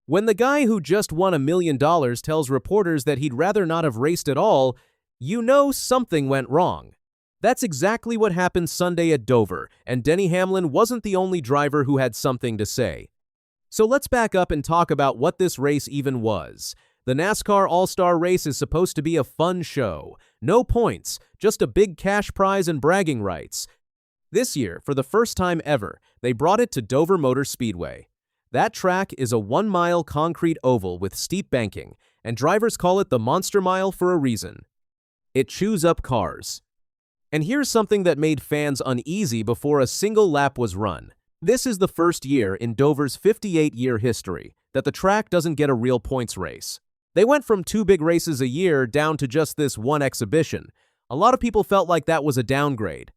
When the guy who just won $1 million tells reporters that he'd rather not have raced at all, you know something went wrong. That's exactly what happened Sunday at Dover, and Denny Hamlin wasn't the only driver who had something to say. So let's back up and talk about what this race even was. The NASCAR All-Star Race is supposed to be a fun show. No points, just a big cash prize and bragging rights. This year, for the first time ever, they brought it to Dover Motor Speedway. That track is a 1-mile concrete oval with steep banking, and drivers call it the Monster Mile for a reason. It chews up cars. And here's something that made fans uneasy before a single lap was run. This is the first year in Dover's 58-year history that the track doesn't get a real points race. They went from 2 big races a year down to just this one exhibition. A lot of people felt like that was a downgrade.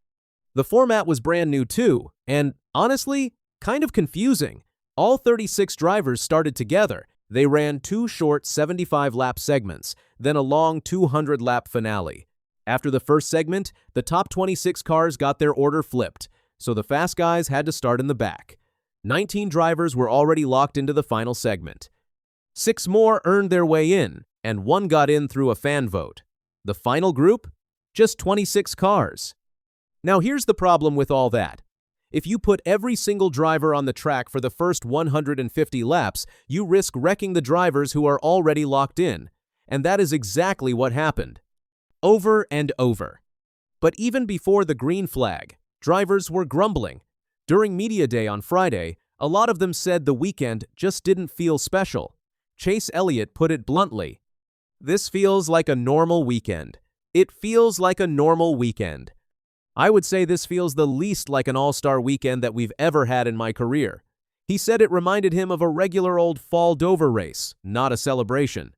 The format was brand new too, and honestly, kind of confusing. All 36 drivers started together. They ran 2 short 75-lap segments, then a long 200-lap finale. After the first segment, the top 26 cars got their order flipped, so the fast guys had to start in the back. 19 drivers were already locked into the final segment. 6 more earned their way in, and 1 got in through a fan vote. The final group? Just 26 cars. Now here's the problem with all that. If you put every single driver on the track for the first 150 laps, you risk wrecking the drivers who are already locked in. And that is exactly what happened. Over and over. But even before the green flag, drivers were grumbling. During Media Day on Friday, a lot of them said the weekend just didn't feel special. Chase Elliott put it bluntly. "This feels like a normal weekend. It feels like a normal weekend. I would say this feels the least like an all-star weekend that we've ever had in my career." He said it reminded him of a regular old fall Dover race, not a celebration.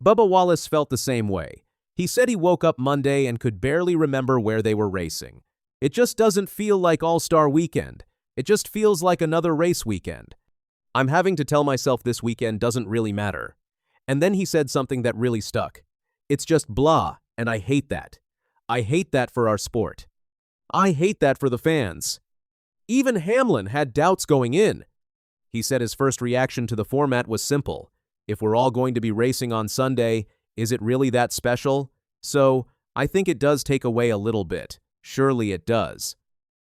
Bubba Wallace felt the same way. He said he woke up Monday and could barely remember where they were racing. "It just doesn't feel like all-star weekend. It just feels like another race weekend. I'm having to tell myself this weekend doesn't really matter." And then he said something that really stuck. "It's just blah, and I hate that. I hate that for our sport. I hate that for the fans." Even Hamlin had doubts going in. He said his first reaction to the format was simple. If we're all going to be racing on Sunday, is it really that special? So, I think it does take away a little bit. Surely it does.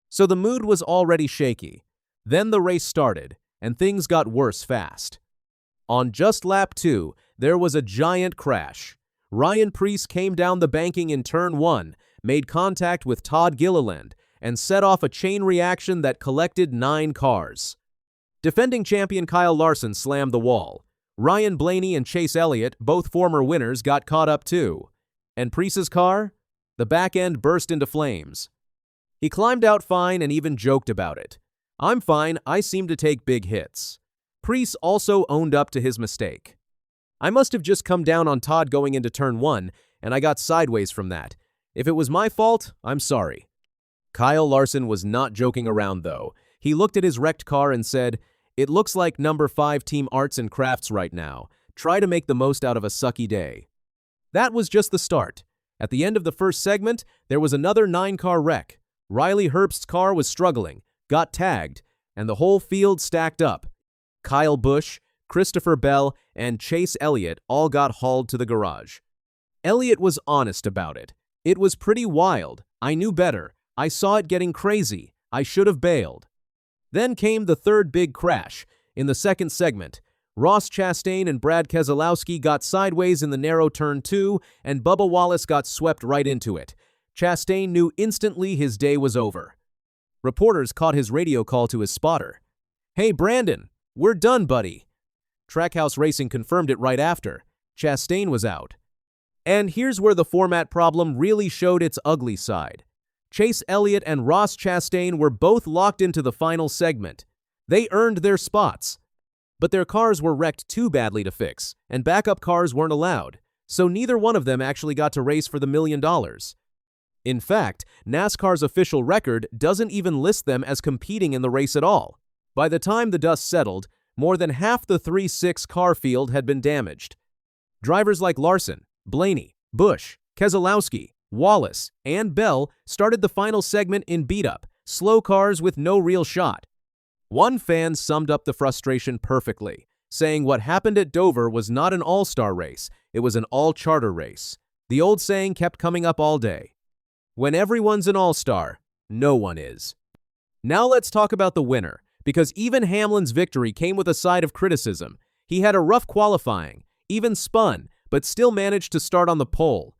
So the mood was already shaky. Then the race started, and things got worse fast. On just lap 2, there was a giant crash. Ryan Preece came down the banking in turn 1, made contact with Todd Gilliland, and set off a chain reaction that collected 9 cars. Defending champion Kyle Larson slammed the wall. Ryan Blaney and Chase Elliott, both former winners, got caught up too. And Preece's car? The back end burst into flames. He climbed out fine and even joked about it. "I'm fine, I seem to take big hits." Preece also owned up to his mistake. "I must have just come down on Todd going into turn 1, and I got sideways from that. If it was my fault, I'm sorry." Kyle Larson was not joking around though. He looked at his wrecked car and said, "It looks like number 5 Team Arts and Crafts right now. Try to make the most out of a sucky day." That was just the start. At the end of the first segment, there was another 9-car wreck. Riley Herbst's car was struggling, got tagged, and the whole field stacked up. Kyle Busch, Christopher Bell, and Chase Elliott all got hauled to the garage. Elliott was honest about it. "It was pretty wild. I knew better. I saw it getting crazy. I should have bailed." Then came the third big crash. In the second segment, Ross Chastain and Brad Keselowski got sideways in the narrow turn 2, and Bubba Wallace got swept right into it. Chastain knew instantly his day was over. Reporters caught his radio call to his spotter. "Hey, Brandon, we're done, buddy." Trackhouse Racing confirmed it right after. Chastain was out. And here's where the format problem really showed its ugly side. Chase Elliott and Ross Chastain were both locked into the final segment. They earned their spots. But their cars were wrecked too badly to fix, and backup cars weren't allowed, so neither one of them actually got to race for the $1 million. In fact, NASCAR's official record doesn't even list them as competing in the race at all. By the time the dust settled, more than half the 3-6 car field had been damaged. Drivers like Larson, Blaney, Busch, Keselowski, Wallace, and Bell started the final segment in beat-up, slow cars with no real shot. One fan summed up the frustration perfectly, saying what happened at Dover was not an all-star race, it was an all-charter race. The old saying kept coming up all day. When everyone's an all-star, no one is. Now let's talk about the winner, because even Hamlin's victory came with a side of criticism. He had a rough qualifying, even spun, but still managed to start on the pole.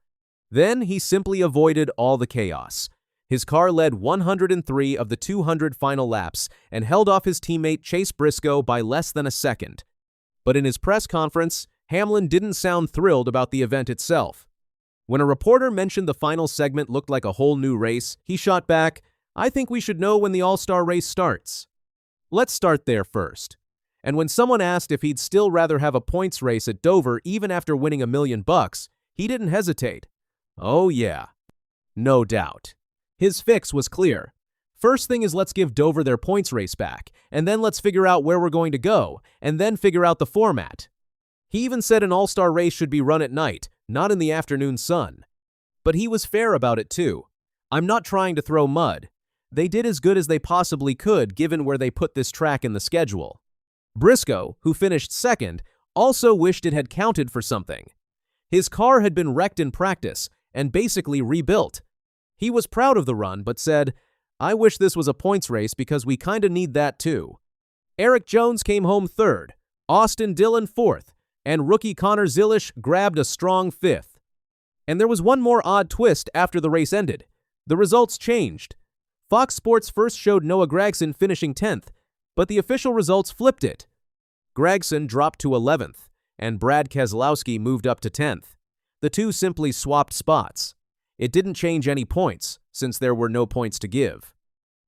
Then he simply avoided all the chaos. His car led 103 of the 200 final laps and held off his teammate Chase Briscoe by less than a second. But in his press conference, Hamlin didn't sound thrilled about the event itself. When a reporter mentioned the final segment looked like a whole new race, he shot back, "I think we should know when the All-Star race starts." Let's start there first. And when someone asked if he'd still rather have a points race at Dover even after winning $1 million, he didn't hesitate. Oh yeah, no doubt. His fix was clear. First thing is let's give Dover their points race back, and then let's figure out where we're going to go, and then figure out the format. He even said an all-star race should be run at night, not in the afternoon sun. But he was fair about it too. I'm not trying to throw mud. They did as good as they possibly could given where they put this track in the schedule. Briscoe, who finished second, also wished it had counted for something. His car had been wrecked in practice and basically rebuilt. He was proud of the run, but said, "I wish this was a points race because we kinda need that too." Eric Jones came home third, Austin Dillon fourth, and rookie Connor Zilisch grabbed a strong fifth. And there was one more odd twist after the race ended. The results changed. Fox Sports first showed Noah Gragson finishing 10th, but the official results flipped it. Gragson dropped to 11th, and Brad Keselowski moved up to 10th. The two simply swapped spots. It didn't change any points, since there were no points to give.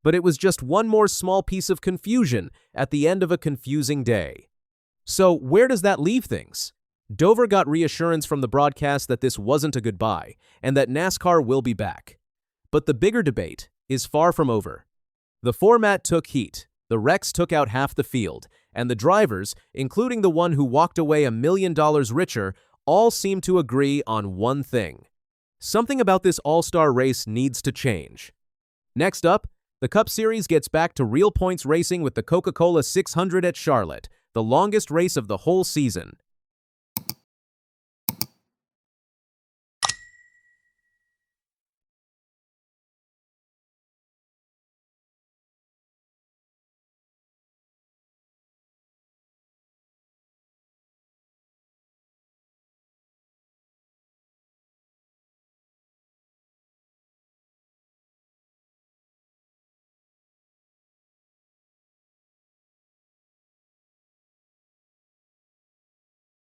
But it was just one more small piece of confusion at the end of a confusing day. So where does that leave things? Dover got reassurance from the broadcast that this wasn't a goodbye, and that NASCAR will be back. But the bigger debate is far from over. The format took heat, the wrecks took out half the field, and the drivers, including the one who walked away $1 million richer, all seem to agree on one thing. Something about this all-star race needs to change. Next up, the Cup Series gets back to real points racing with the Coca-Cola 600 at Charlotte, the longest race of the whole season.